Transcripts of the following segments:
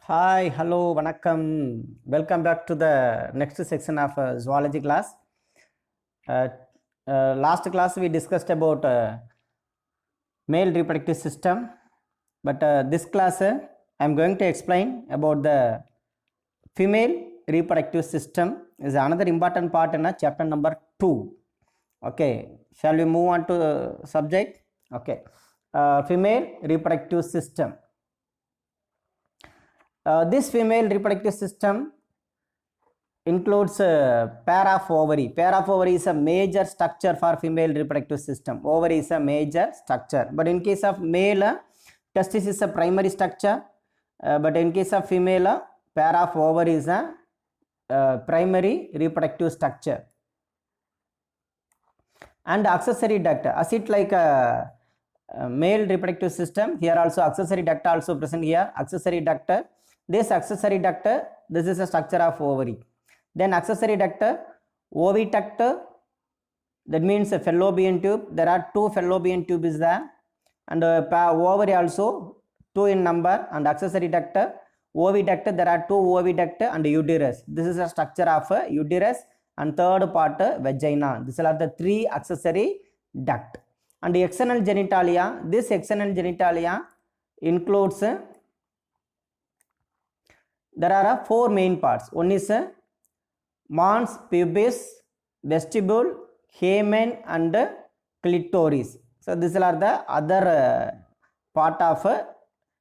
Hi, hello, vanakkam. Welcome back to the next section of zoology class. Uh, Last class we discussed about male reproductive system, but this class I am going to explain about the female reproductive system. Is another important part in chapter number 2. Okay, shall we move on to the subject? Okay, female reproductive system. This female reproductive system includes pair of ovary. Pair of ovary is a major structure for female reproductive system. Ovary is a major structure, but in case of male, testis is a primary structure, but in case of female, pair of ovary is a primary reproductive structure. And accessory duct, as it like a male reproductive system, here also accessory duct also present here. Accessory duct, this accessory duct, this is a structure of ovary. Then accessory duct, oviduct, that means a fallopian tube. There are two fallopian tubes there, and ovary also two in number. And accessory duct, oviduct, there are two oviduct and uterus. This is a structure of uterus, and third part vagina. These are the three accessory duct. And the external genitalia, this external genitalia includes there are four main parts. One is mons, pubis, vestibule, hymen and clitoris. So these are the other part of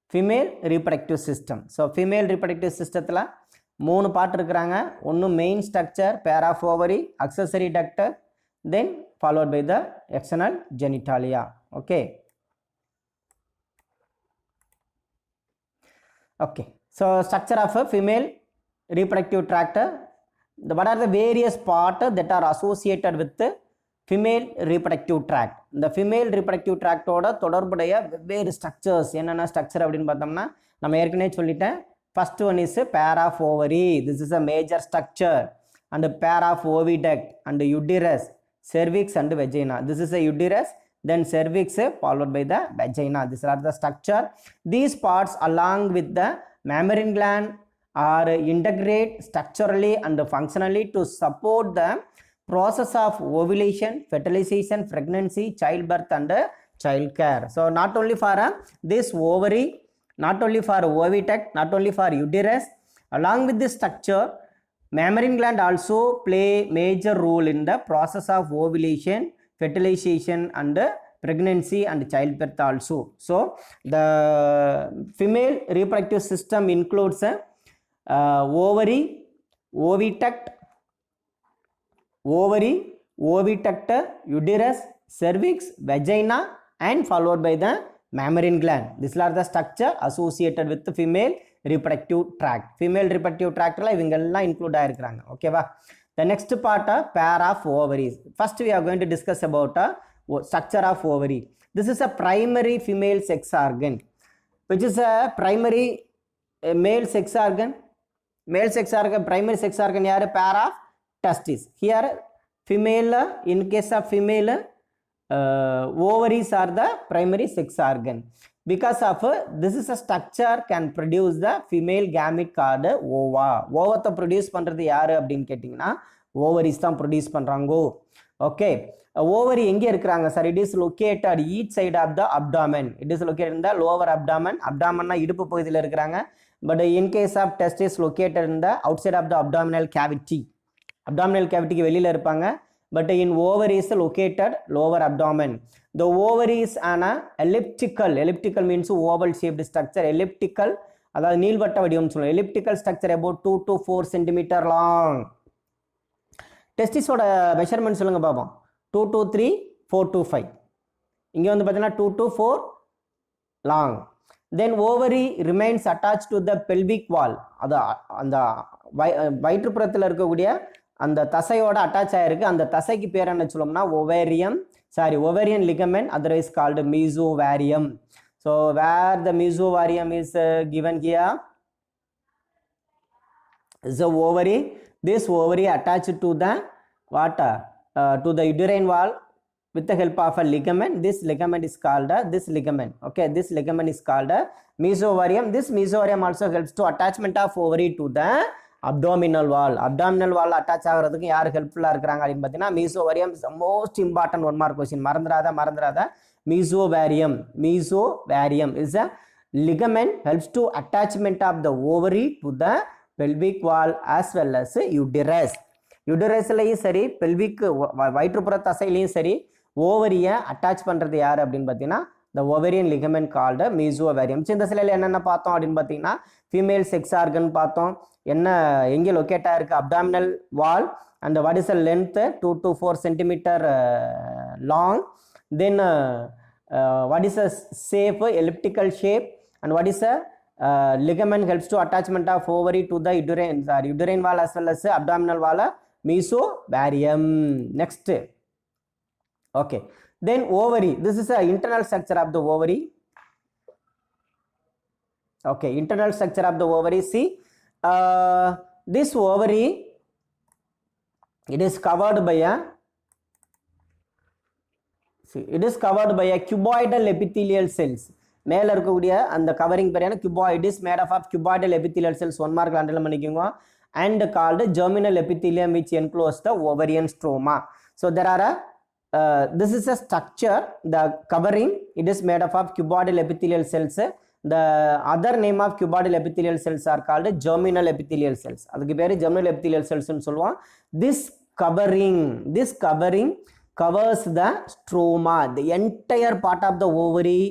female reproductive system. So female reproductive system மூணு part இருக்கிறாங்க. ஒன்று main structure, pair of ovary, accessory duct, then followed by the external genitalia. Okay okay, so structure of a female reproductive tract. What are the various parts that are associated with the female reproductive tract? இந்த female reproductive tract ஓட தொடர்புடைய வெவ்வேறு structures என்னென்ன structure அப்படின்னு பார்த்தோம்னா, நம்ம ஏற்கனவே சொல்லிட்டேன். First one is a pair of ovary. This is a major structure. And a pair of oviduct and uterus, cervix and vagina. This is a uterus, then cervix followed by the vagina. These are the structure. These parts along with the mammary gland are integrate structurally and functionally to support the process of ovulation, fertilization, pregnancy, childbirth and child care. So not only for this ovary, not only for oviduct, not only for uterus, along with this structure, mammary gland also play major role in the process of ovulation, fertilization and pregnancy and childbirth also. So the female reproductive system includes ovary, oviduct, uterus, cervix, vagina and followed by the mammary gland. These are the structure associated with the female reproductive tract. Female reproductive tract la ivanga ella include aayirukkranga. Okay va. The next part pair of ovaries. First we are going to discuss about structure of ovary. This is a primary female sex organ, which is a primary male sex organ. Male sex organ, primary sex organ yaar? Pair of testes. Here female, in case of female, ovaries are the primary sex organ. Because of this is a structure can produce the female gamete called ova. Ovata produce பண்றது யாரு அப்படின்னு கேட்டிங்கன்னா ovaries தான் produce பண்றாங்க. Okay, ovary எங்க இருக்குறாங்க sir? It is located each side of the abdomen. It is located in the lower abdomen. Abdomen இடுப்பு பகுதியில் இருக்கிறாங்க. But in case of testis located in the outside of the abdominal cavity. Abdominal cavity க்கு வெளியில இருப்பாங்க. But in ovary is located lower abdomen. The ovary is an elliptical means oval shaped structure. Elliptical, அதாவது நீள்வட்ட வடிவம் சொல்லுவோம். Elliptical structure about 2 to 4 cm long. Testis ஓட measurement சொல்லுங்க பாப்போம். 2 to 3, 4 to 5. இங்க வந்து பார்த்தீங்கன்னா 2 to 4 long. Then ovary remains attached to the pelvic wall. அது அந்த வயிற்றுப்புறத்தில் இருக்கக்கூடிய அந்த தசையோட அட்டாச் ஆயிருக்கு. அந்த தசைக்கு பேர் என்ன சொல்லுவோம்னா ovarian ligament, otherwise called mesovarium. So where the mesovarium is given here is the ovary. This ovary attached to the to the uterine wall. with the help of a ligament. This ligament is called this ligament. Okay, this ligament is called mesovarium. This mesovarium also helps to attachment of ovary to the abdominal wall. Abdominal wall attach ஆகிறதுக்கு யார் ஹெல்ப்ஃபுல்லாக இருக்கிறாங்க அப்படின்னு பார்த்தீங்கன்னா mesovarium is the most important one mark question. மறந்துடாத mesovarium. Mesovarium is a ligament helps to attachment of the ovary to the pelvic wall as well as uterus. யுடரஸ்லையும் சரி pelvic வயிற்றுப்புற தசையிலையும் சரி ஓவரியை attach பண்ணுறது யார் அப்படின்னு பார்த்தீங்கன்னா the ovarian ligament called mesovarium. இந்த சிலையில் என்னென்ன பார்த்தோம் அப்படின்னு பார்த்தீங்கன்னா ஃபீமேல் செக்ஸ் ஆர்கன் பார்த்தோம், என்ன எங்கே லொக்கேட்டாக இருக்குது abdominal wall and what is a length 2 to 4 centimetre long, then what is a shape elliptical shape and what is a ligament helps to attachment of ovary to the uterine wall as well as abdominal wall, mesovarium. Next, okay, then ovary. This is a internal structure of the ovary. Okay, internal structure of the ovary. See, this ovary, it is covered by a cuboidal epithelial cells. மேலே இருக்கக்கூடிய அந்த covering பேர் cuboid is made up of cuboidal epithelial cells. 1 mark underline பண்ணிக்கோங்க. And called germinal epithelium which enclose the ovarian stroma. So there are this is a structure, the covering, it is made up of cuboidal epithelial cells. The other name of cuboidal epithelial cells are called germinal epithelial cells. அதுக்கு பேரு germinal epithelial cells னு சொல்லுவோம். This covering covers the stroma. The entire part of the ovary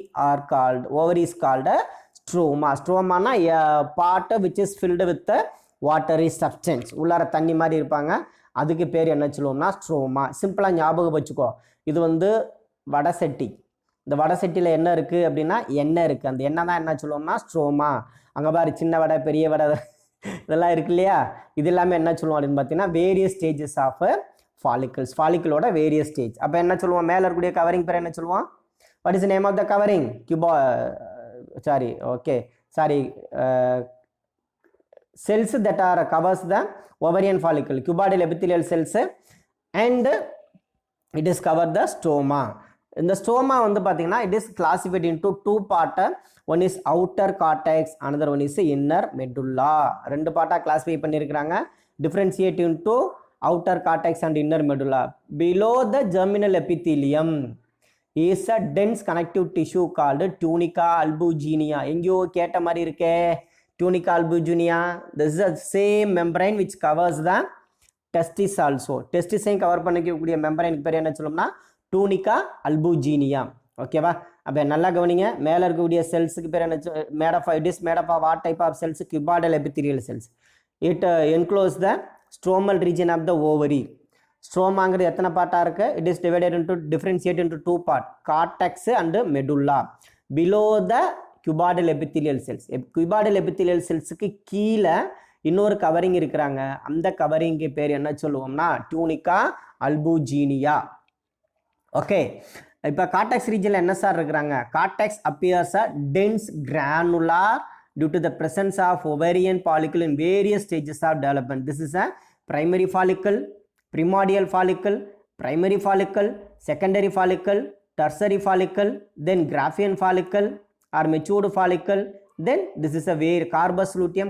is called a stroma. Stroma na a part which is filled with the watery substance. உள்ளார தண்ணி மாதிரி இருப்பாங்க, அதுக்கு பேர் என்ன சொல்லுவோம்னா ஸ்ட்ரோமா. சிம்பிளாக ஞாபகம் வச்சுக்கோ, இது வந்து வடசட்டி. இந்த வடசட்டியில் என்ன இருக்குது அப்படின்னா எண்ணெய் இருக்குது, அந்த எண்ணெய் தான் என்ன சொல்லுவோம்னா ஸ்ட்ரோமா. அங்கே பாரு சின்ன வடை பெரிய வடை இதெல்லாம் இருக்கு இல்லையா, இது எல்லாமே என்ன சொல்லுவோம் அப்படின்னு பார்த்தீங்கன்னா வேரியஸ் ஸ்டேஜஸ் ஆஃப் ஃபாலிக்கல்ஸ். ஃபாலிக்கலோட வேரியஸ் ஸ்டேஜ். அப்போ என்ன சொல்லுவோம், மேலே இருக்கக்கூடிய கவரிங் பேர் என்ன சொல்லுவோம், what is the name of the covering? cells that are covers the ovarian follicle, cuboidal epithelial cells, and it is cover the stroma. In the stroma வந்து பார்த்தீங்கன்னா it is classified into 2 part. One is outer cortex, another one is inner medulla. ரெண்டு பார்ட்டா classify பண்ணியிருக்கிறாங்க. differentiate into outer cortex and inner medulla. Below the germinal epithelium is a dense connective tissue called tunica albuginea. எங்கேயோ கேட்ட மாதிரி இருக்கே, tunica albuginea. This is the same membrane which covers the testis also. Testis cover பண்ணிக்கக்கூடிய membrane பேர் என்ன சொல்லும்னா tunica albuginea. ஓகேவா? அப்போ நல்லா கவனிங்க, மேலே இருக்கக்கூடிய செல்ஸுக்கு பேர் என்ன, made of what type of cells? Cuboidal epithelial cells. It enclose the stromal region of the ovary. ஸ்ட்ரோமாங்கிறது எத்தனை பார்ட்டாக இருக்கு? It is divided into differentiate into 2 part, cortex and medulla. Below the cuboidal epithelial cells. cuboidal epithelial cellsக்கு கீழே இன்னொரு covering இருக்கிறாங்க, அந்த covering பேர் என்ன சொல்லுவோம்னா tunica albuginea. ஓகே, இப்போ கார்டெக்ஸ் ரீஜனில் என்ன சார் இருக்கிறாங்க? Cortex appears a dense granular due to the presence of ovarian follicle in various stages of development. This is a primary follicle, primordial follicle, primary follicle, secondary follicle, tertiary follicle, then Graafian follicle or matured follicle. Then this is a very corpus luteum,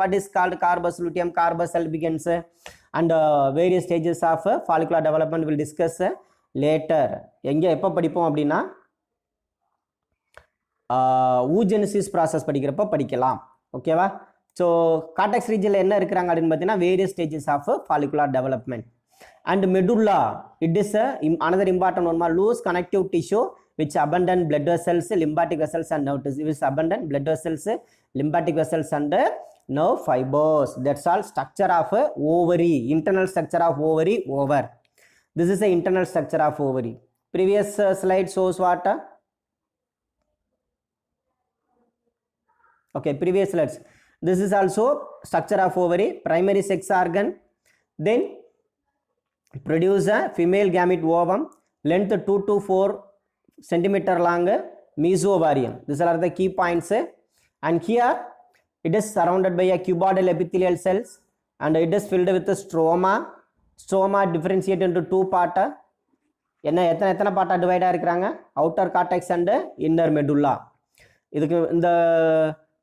what is called corpus luteum, corpus albicans, and various stages of follicular development will discuss later. எங்கே எப்போ படிப்போம் அப்படின்னா oogenesis process படிக்கிறப்ப படிக்கலாம். ஓகேவா? So cortex ரீஜனில் என்ன இருக்கிறாங்க அப்படின்னு பார்த்தீங்கன்னா various stages of follicular development. And medulla, it is another important one, loose connective tissue which abundant blood vessels, lymphatic vessels and nerve tissues. Which abundant blood vessels, lymphatic vessels and nerve fibers. That's all structure of ovary, internal structure of ovary. Over. This is the internal structure of ovary. Previous slide shows what? Okay, previous slides. This is also structure of ovary. Primary sex organ, then produce a female gamete ovum, length 2 to 4 centimeter long, mesovarium. These are the key points. And here it is surrounded by a cuboidal epithelial cells and it is filled with a stroma. Stroma differentiate into 2 part. என்ன எத்தனை பார்ட்டாக டிவைடாக இருக்கிறாங்க? Outer cortex and inner medulla. இதுக்கு இந்த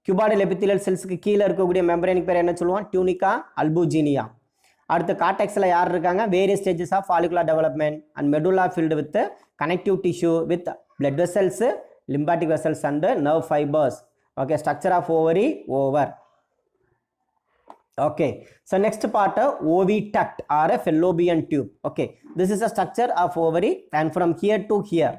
cuboidal எபித்திலியல் செல்ஸுக்கு கீழே இருக்கக்கூடிய மெம்பரேனுக்கு பேர் என்ன சொல்லுவோம்? Tunica albuginea. அடுத்து கார்டெக்ஸில் யார் இருக்காங்க? Various stages of follicular development and medulla filled with connective tissue with blood vessels, lymphatic vessels and nerve fibers. Okay, structure of ovary over. Okay, so next part oviduct or a fallopian tube. Okay, this is a structure of ovary and from here to here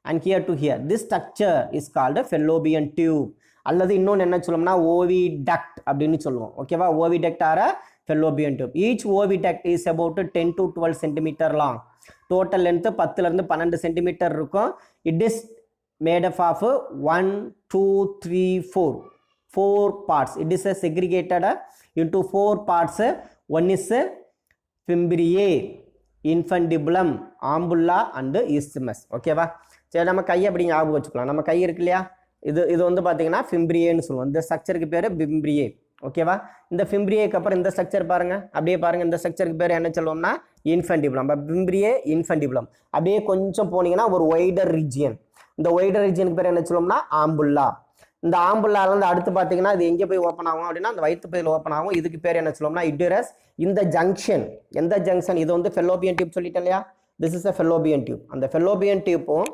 and here to here, this structure is called a fallopian tube. அல்லது இன்னொன்று என்ன சொல்லணும்னா oviduct அப்படின்னு சொல்லுவோம். ஓகேவா? oviduct or a fallopian tube. Each oviduct is about 10 to 12 cm long. Total length 10 ல இருந்து 12 cm இருக்கும். It is made up of 1 2 3 4 parts. It is segregated into 4 parts. One is fimbriae, infundibulum, ampulla and isthmus. ஓகேவா? சரி, நம்ம கையை அப்படி ஞாபகம் வச்சுக்கலாம். நம்ம கை இருக்கு இல்லையா, இது வந்து பார்த்தீங்கன்னா ஃபிம்ப்ரிஏன்னு சொல்லுவோம். இந்த ஸ்ட்ரக்சருக்கு பேர் பிம்ப்ரியே. ஓகேவா? இந்த ஃபிம்ப்ரிஏக்கு அப்புறம் இந்த ஸ்ட்ரக்சர் பாருங்க, அப்படியே பாருங்க. இந்த ஸ்ட்ரக்சருக்கு பேர் என்ன சொல்லுவோம்னா இன்ஃபண்டிபுலம். பிம்ப்ரியே இன்ஃபண்டிபுலம். அப்படியே கொஞ்சம் போனீங்கன்னா ஒரு ஒய்டர் ரீஜியன். இந்த ஒய்டர் ரீஜனுக்கு பேர் என்ன சொல்லுவோம்னா ஆம்புல்லா. இந்த ஆம்புல்லாலேருந்து அடுத்து பார்த்தீங்கன்னா இது எங்கே போய் ஓப்பன் ஆகும் அப்படின்னா அந்த வயிற்று பகுதியில் ஓப்பன் ஆகும். இதுக்கு பேர் என்ன சொல்லுவோம்னா யுட்டரஸ். இந்த ஜங்ஷன், எந்த ஜங்ஷன்? இது வந்து ஃபெல்லோபியன் டியூப் சொல்லிட்டேன் இல்லையா? This is a fallopian tube. அந்த ஃபெல்லோபியன் டியூப்பும்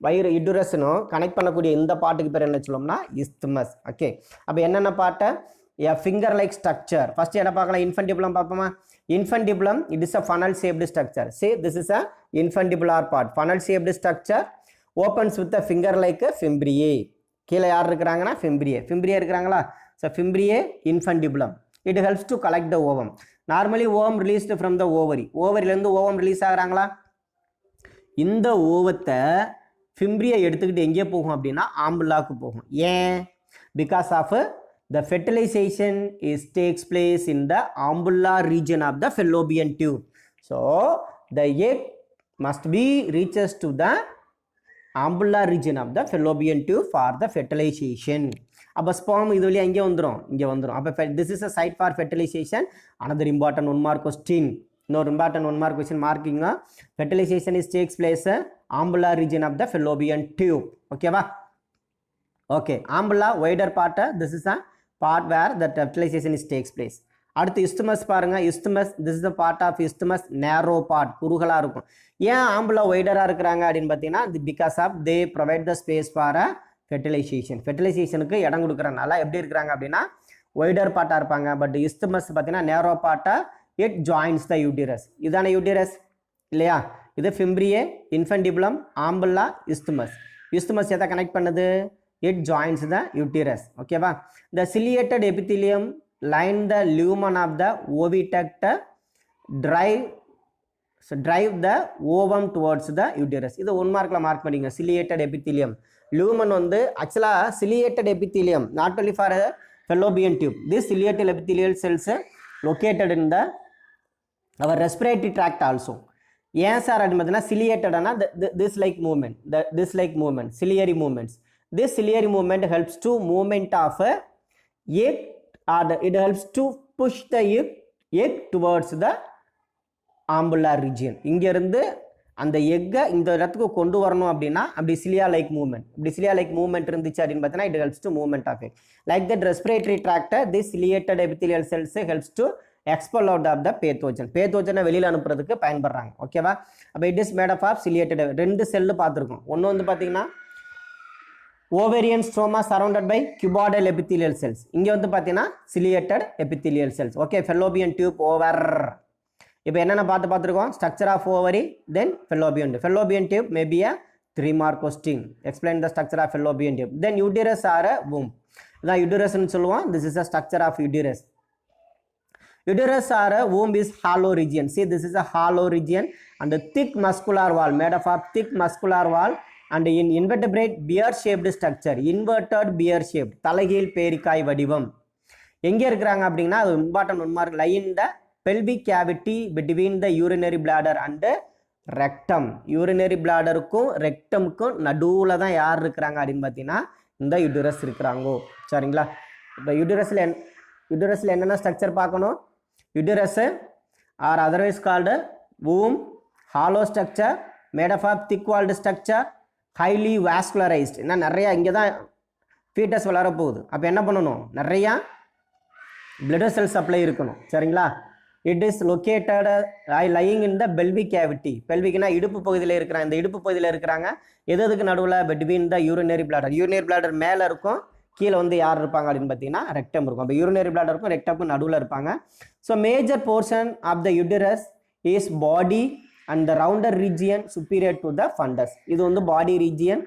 வயிறு யுட்டரஸ்னும் கனெக்ட் பண்ணக்கூடிய இந்த பாட்டுக்கு பேர் என்ன சொல்லுவோம்னா இஸ்துமஸ். ஓகே, அப்போ என்னென்ன பாட்டை? Finger like structure. ஃபர்ஸ்ட் என்ன பார்க்கலாம்? இன்ஃபண்டிபுலம் பார்ப்போமா? Infundibulum, it is a funnel shaped structure. See, this is a infundibular part. Funnel shaped structure opens with a finger like a fimbriae. கீழே யார் இருக்கிறாங்கன்னா ஃபிம்ப்ரியே இருக்கிறாங்களா? So fimbriae infundibulum. It helps to collect the ovum. Normally ovum released from the ovary. ஓவரிலேருந்து ovum release ஆகிறாங்களா? இந்த ஓவத்தை ஃபிம்ப்ரியை எடுத்துக்கிட்டு எங்கே போகும் அப்படின்னா ஆம்புல்லாவுக்கு போகும். ஏன்? Because of the fertilization takes place in the ampulla region of the fallopian tube. So the egg must be reaches to the ampulla region of the fallopian tube for the fertilization. அப்போ sperm இது வழியாக இங்கே வந்துடும். அப்போ this is a site for fertilization. Another important 1 mark question. Another important 1 mark question marking fertilization takes place ampulla region of the fallopian tube. Okay va? Okay, ampulla wider part. This is a part where the fertilization takes place. அடுத்து isthmus பாருங்க. Isthmus, this is the part of isthmus, narrow part, குறுகலா இருக்கும். ஏன் ampulla வைடரா இருக்கிறாங்க அப்படின்னு பார்த்தீங்கன்னா because of they provide the space for fertilisation. ஃபெர்டிலைசேஷனுக்கு இடம் கொடுக்குறதுனால எப்படி இருக்கிறாங்க அப்படின்னா வைடர் பார்ட்டாக இருப்பாங்க. பட் இஸ்துமஸ் பார்த்தீங்கன்னா நேரோ பார்ட்டா. It joints the uterus. இதான யூட்டிரஸ் இல்லையா? இது ஃபிம்ப்ரியே, இன்ஃபண்டிபுலம், ஆம்புலா, இஸ்துமஸ். இஸ்துமஸ் எதை கனெக்ட் பண்ணுது? It joins the uterus. Okay va? The ciliated epithelium line the lumen of the oviduct drive the ovum towards the uterus. இது 1 markல mark பண்ணிங்க. ciliated epithelium. lumen வந்து actually ciliated epithelium not only for a fallopian tube. This ciliated epithelial cells located in the our respiratory tract also. ஏன் sir அப்படின்னு பார்த்தீங்கன்னா ciliated ஆனா this like movement, ciliary movements. This ciliary movement helps to movement of a egg, or it helps to push the egg towards the ampulla region. இங்க இருந்து அந்த எக்கை இந்த இடத்துக்கு கொண்டு வரணும் அப்படின்னா அப்படி சிலியா லைக் மூவ்மெண்ட் இருந்துச்சு அப்படின்னு பார்த்தீங்கன்னா it helps to movement of it. Like that respiratory tract, this ciliated epithelial cells helps to expel out of the pathogen வெளியில அனுப்புறதுக்கு பயன்படுறாங்க. ஓகேவா? அப்போ it is made up of ciliated. 2 செல் பார்த்துருக்கோம். ஒன்று வந்து பார்த்தீங்கன்னா ovarian stroma surrounded by cuboidal epithelial cells. இங்க வந்து பார்த்தீங்கன்னா ciliated epithelial cells. Okay, fallopian tube over. இப்போ என்னென்ன பார்த்துருக்கோம்? structure of ovary, then fallopian tube may be a 3 mark question. Explain the structure of fallopian tube. Then uterus or a womb. இதான் uterusன்னு சொல்லுவோம். This is a structure of uterus. Uterus or a womb is hollow region. See, this is a hollow region and a thick muscular wall made up of thick muscular wall and in invertebrate beer shaped structure. Inverted beer shaped, தலைகீழ் பேரிக்காய் வடிவம். எங்கே இருக்கிறாங்க அப்படின்னா அது important 1 mark. Lie in the pelvic cavity between the urinary bladder and rectum. Urinary பிளாடருக்கும் ரெக்டமுக்கும் நடுவில் தான் யார் இருக்கிறாங்க அப்படின்னு பார்த்தீங்கன்னா இந்த யுட்டரஸ் இருக்கிறாங்கோ. சரிங்களா? இப்போ யுட்டரஸில் என்னென்ன ஸ்ட்ரக்சர் பார்க்கணும்? Uterus or otherwise called womb, hollow structure, made of thick walled structure, highly vascularised. ஏன்னா நிறையா இங்கே தான் ஃபீட்டஸ் வளர போகுது. அப்போ என்ன பண்ணணும், நிறையா blood cell சப்ளை இருக்கணும். சரிங்களா? It is located lying in the pelvic cavity. பெல்விக்னா இடுப்பு பகுதியில் இருக்கிறாங்க. இந்த இடுப்பு பகுதியில் இருக்கிறாங்க. எதுக்கு நடுவில், between the urinary bladder. Urinary bladder மேலே இருக்கும், கீழே வந்து யார் இருப்பாங்க அப்படின்னு பார்த்தீங்கன்னா ரெக்டம் இருக்கும். அப்போ யூரினரி பிளாடருக்கும் ரெக்டமுக்கும் நடுவில் இருப்பாங்க. So major portion of the uterus is body and the rounder region superior to the fundus. இது வந்து பாடி ரீஜியன்,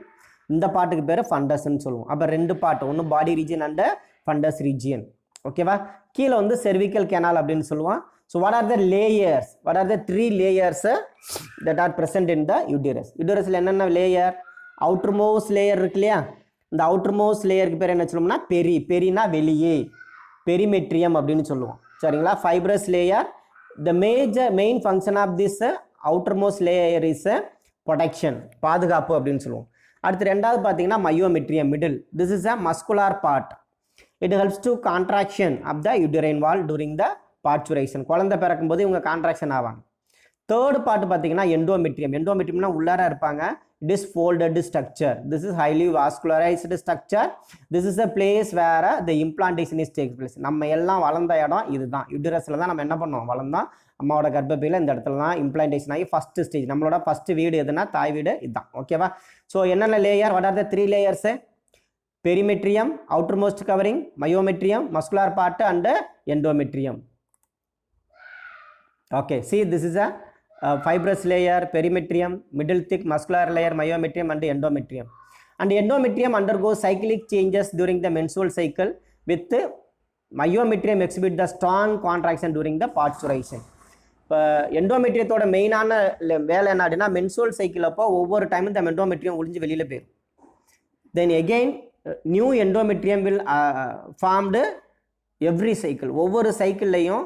இந்த பாட்டுக்கு பேர் ஃபண்டஸ்ன்னு சொல்லுவோம். அப்போ ரெண்டு பாட்டு, ஒன்று பாடி ரீஜியன் அண்ட் ஃபண்டஸ் ரீஜியன். ஓகேவா? கீழே வந்து செர்விக்கல் கேனால் அப்படின்னு சொல்லுவோம். So what are the layers? What are the 3 layers that are present in the uterus? Uterusல என்னென்ன layer? outermost layer இருக்கு இல்லையா, இந்த outermost layerக்கு பேர் என்ன சொல்லுவோம்னா பெரினா வெளியே, பெரிமெட்ரியம் அப்படின்னு சொல்லுவோம். சரிங்களா? fibrous layer. The main function of this outermost layer is protection, பாதுகாப்பு அப்படின்னு சொல்லுவோம். அடுத்து ரெண்டாவது பார்த்தீங்கன்னா myometrium, middle. This is a muscular part. It helps to contraction of the uterine wall during the parturition. குழந்தை பிறக்கும் போது இவங்க கான்ட்ராக்ஷன் ஆவாங்க. தேர்ட் பார்ட் பார்த்தீங்கன்னா எண்டோமெட்ரியம். எண்டோமெட்ரியம்னா உள்ளார இருப்பாங்க. It is folded structure. This is highly vascularised structure. This is a place where the implantation is take place. நம்ம எல்லாம் வளர்ந்த இடம் இதுதான். யூட்டரஸில் தான் நம்ம என்ன பண்ணோம், வளர்ந்தோம். அம்மாவோட கர்ப்பப்பையில் இந்த இடத்துல தான் இம்ப்ளான்டேஷன் ஆகி ஃபர்ஸ்ட் ஸ்டேஜ். நம்மளோட ஃபர்ஸ்ட் வீடு எதுனா தாய் வீடு இதுதான். ஓகேவா? ஸோ என்னென்ன layer, what are the 3 layers? Perimetrium, outer most covering, myometrium, muscular part and endometrium. Okay, see this is a fibrous layer, perimetrium, middle thick muscular layer, myometrium and endometrium. And endometrium undergoes cyclic changes during the menstrual cycle, with myometrium exhibit the strong contraction during the parturition. இப்போ எண்டோமெட்ரியத்தோட மெயினான வேலை என்ன அப்படின்னா, menstrual cycle அப்போ ஒவ்வொரு டைமும் இந்த endometrium ஒழிஞ்சு வெளியில் போயிடும். தென் again new endometrium will formed every cycle. ஒவ்வொரு சைக்கிள்லையும்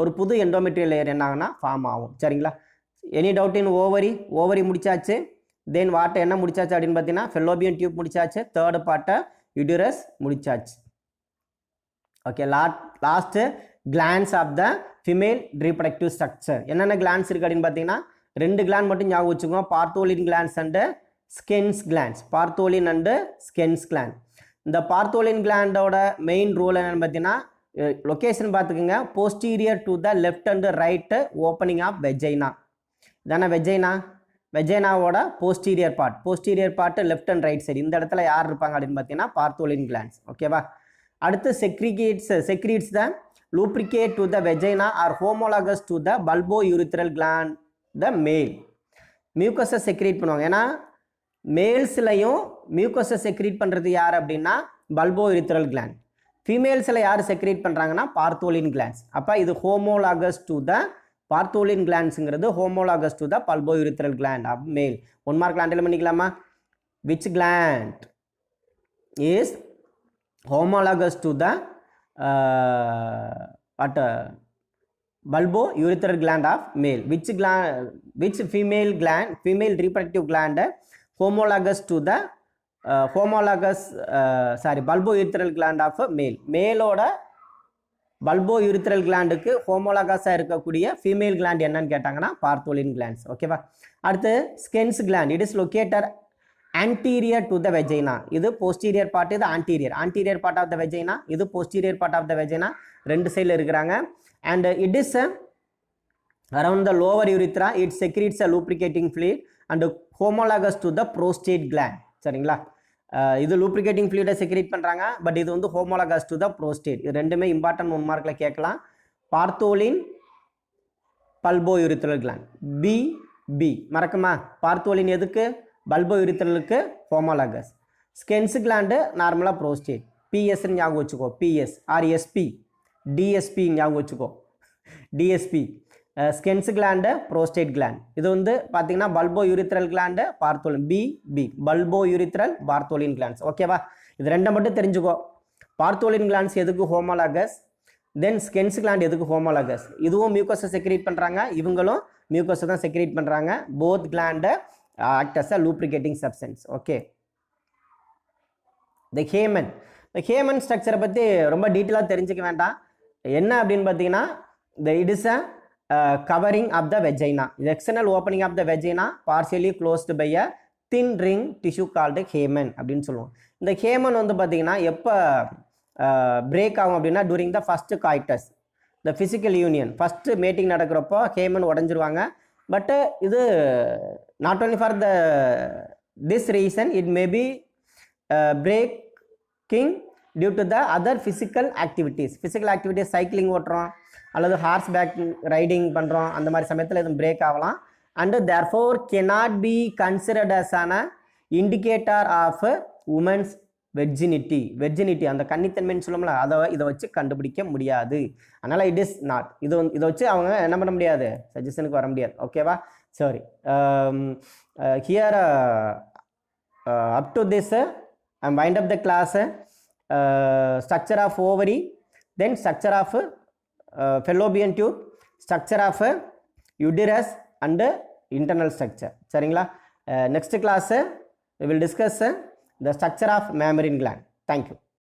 ஒரு புது எண்டோமெட்ரியல் லேயர் என்ன ஆகுனா ஃபார்ம் ஆகும். சரிங்களா? எனி டவுட் இன் ஓவரி முடிச்சாச்சு. தென் வாட்டை என்ன முடிச்சாச்சு அப்படின்னு பார்த்தீங்கன்னா ஃபெல்லோபியன் டியூப் முடிச்சாச்சு. தேர்ட் பார்ட்டை யூட்டரஸ் முடிச்சாச்சு. Okay, last glands of the female reproductive structure. என்னென்ன கிளான்ஸ் இருக்குது அப்படின்னு பார்த்தீங்கன்னா 2 கிளாண்ட் மட்டும் ஞாபகம் வச்சுக்கோங்க. Bartholin glands and Skene's glands. Bartholin and Skene's gland. இந்த பார்த்தோலின் கிளாண்டோட மெயின் ரோல் என்னென்னு பார்த்தீங்கன்னா, லொக்கேஷன் பார்த்துக்குங்க, posterior to the left and right opening of vagina. இதான வெஜைனாவோட posterior part left and right side. இந்த இடத்துல யார் இருப்பாங்க அப்படின்னு பார்த்தீங்கன்னா பார்த்தோலின் கிளான்ஸ். ஓகேவா? அடுத்து secretes the lubricate to the vagina or homologous to the bulbourethral gland the male. மியூக்கஸை செக்ரீட் பண்ணுவாங்க. ஏன்னா மேல்ஸ்லையும் மியூக்கஸை செக்ரீட் பண்ணுறது யார் அப்படின்னா பல்போ யூரித்ரல் கிளாண்ட். ஃபீமேல்ஸில் யார் செக்ரேட் பண்ணுறாங்கன்னா பார்த்தோலின் கிளான்ஸ். அப்போ இது ஹோமோலாகஸ் டு த பார்த்தோலின் கிளான்ஸுங்கிறது homologous to the bulbourethral gland of male. 1 mark handle பண்ணிக்கலாமா? Which gland is homologous to the bulbourethral gland of male? Which female reproductive gland homologous to the bulbourethral gland of male? மேலோட bulbourethral glandக்கு ஹோமோலாகஸா இருக்கக்கூடிய female gland என்னன்னு கேட்டாங்கன்னா பார்த்தோலின் glands. ஓகேவா? அடுத்து ஸ்கென்ஸ் gland. it is located anterior to the vagina. இது posterior part, இது anterior part of the vagina, இது posterior part of the vagina. ரெண்டு சைடில் இருக்கிறாங்க. and it is around the lower urethra. It secretes a lubricating fluid and homologous to the prostate gland. சரிங்களா? இது lubricating fluid secrete பண்ணுறாங்க, but இது வந்து homologous to the prostate. இது ரெண்டுமே இம்பார்ட்டன்ட் 1 மார்க்கில் கேட்கலாம். பார்த்தோலின் பல்போயூரித்ரல் கிளாண்ட் பி மறக்குமா? பார்த்தோலின் எதுக்கு? பல்போயூரித்ரலுக்கு ஹோமோலாகஸ். ஸ்கென்ஸ் கிளாண்டு நார்மலாக ப்ரோஸ்டேட். பிஎஸ்ன்னு ஞாபகம் வச்சுக்கோ, பிஎஸ் ஆர் எஸ்பி, டிஎஸ்பி ஞாபகம் வச்சுக்கோ, DSP. Skene's gland prostate gland. இது வந்து பார்த்தீங்கன்னா bulbourethral gland Bartholin B bulbourethral Bartholin glands. ஓகேவா? இது ரெண்டை மட்டும் தெரிஞ்சுக்கோ. பார்த்தோலின் கிளாண்ட்ஸ் எதுக்கு ஹோமோலாகஸ், தென் ஸ்கென்ஸ் கிளாண்ட் எதுக்கு ஹோமோலாகஸ். இதுவும் மியூக்கஸை செக்ரீட் பண்ணுறாங்க, இவங்களும் மியூக்கஸை தான் செக்ரீட் பண்ணுறாங்க. Both gland act as a lubricating substance. Okay. The hymen ஸ்ட்ரக்சரை பற்றி ரொம்ப டீட்டெயிலாக தெரிஞ்சுக்க வேண்டாம். என்ன அப்படின்னு பார்த்தீங்கன்னா, it is a covering of the vagina. The external opening of the vagina partially closed by a thin ring tissue called hymen அப்படின்னு சொல்லுவோம். இந்த ஹேமன் வந்து பார்த்தீங்கன்னா எப்போ பிரேக் ஆகும் அப்படின்னா during the first coitus, the physical union, first mating நடக்கிறப்போ hymen உடஞ்சிருவாங்க. பட்டு இது not only for the this reason it may be breaking due to the other physical activities. Cycling ஓட்டுறோம் அல்லது ஹார்ஸ் பேக் ரைடிங் பண்ணுறோம், அந்த மாதிரி சமயத்தில் இது பிரேக் ஆகலாம். And therefore cannot be considered as an indicator of women's virginity. அந்த கன்னித்தன்மைன்னு சொல்லணும்ல, இதை வச்சு கண்டுபிடிக்க முடியாது. அதனால் இட் இஸ் நாட். இதை வச்சு அவங்க என்ன பண்ண முடியாது, சஜஷனுக்கு வர முடியாது. ஓகேவா? சரி, here up to this I wind up the class. Structure of ovary, then structure of fallopian tube, structure of uterus and internal structure. சரிங்களா? Next class we will discuss the structure of mammary gland. Thank you.